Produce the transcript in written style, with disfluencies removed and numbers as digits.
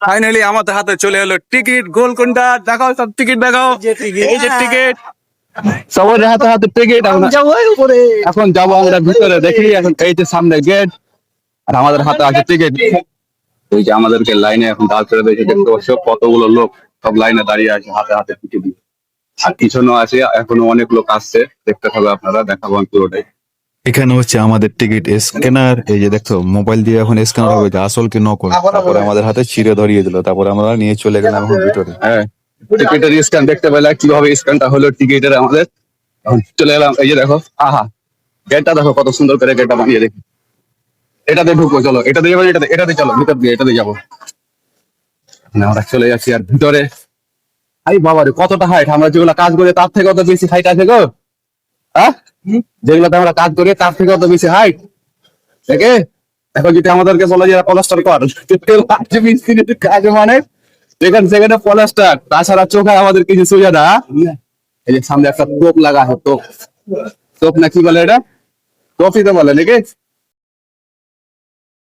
Finally আমাদের হাতে চলে এলো টিকিট। গোলকুন্ডা দেখাও, সব টিকিট দেখাও। এই যে টিকিট, সবার হাতে হাতে টিকিট। এখন যাবো আমরা ভিতরে, দেখি এখন এই যে সামনে গেট, আর আমাদের হাতে আছে টিকিট। এই যে আমাদেরকে লাইনে এখন দাঁড় করে দিয়েছে, দেখতে পাচ্ছ কতগুলো লোক সব লাইনে দাঁড়িয়ে আছে হাতে হাতে টিকিট। আর পিছনেও আছে, এখনো অনেক লোক আসছে, দেখতে হবে আপনারা, দেখাবো আমি পুরোটাই। এখানে হচ্ছে আমাদের টিকিট স্ক্যানার। এই যে দেখো মোবাইল দিয়ে এখন স্ক্যানার হবে যে আসল কি নকল। তারপরে আমাদের হাতে ছিঁড়ে ধরিয়ে দিল, তারপরে আমরা নিয়ে চলে গেলাম এখন ভিতরে। হ্যাঁ, টিকিটের স্ক্যান দেখতে পেলাম কিভাবে স্ক্যানটা হলো টিকিটের আমাদের। এখন চলে এলাম, এই যে দেখো, আহা গেটটা দেখো কত সুন্দর করে গেটটা বানিয়ে দেখি। এটাতে ঢুকবো, চলো এটা দিয়ে যাবো, এটাতে চলো ভিতর দিয়ে, এটাতে যাবো। আমরা চলে যাচ্ছি আর ভিতরে। আরে বাবা রে, কতটা হাইট! আমরা যেগুলো কাজ করি তার থেকে কত বেশি হাইট আছে গো। হ্যাঁ, যেগুলোতে আমরা কাজ করি তার থেকে কত বেশি হাইট। দেখে এখন যদি আমাদেরকে বলা যায় পলাস্টার কর, মিস্ত্রির কাজ মানে যেখানে সেখানে পলাস্টার, তাছাড়া চোখে আমাদের কিছু সোজা না। এই যে সামনে একটা টোপ লাগা হয়, টোপ টোপ না কি বলে এটা, টপই তো বলে নাকি।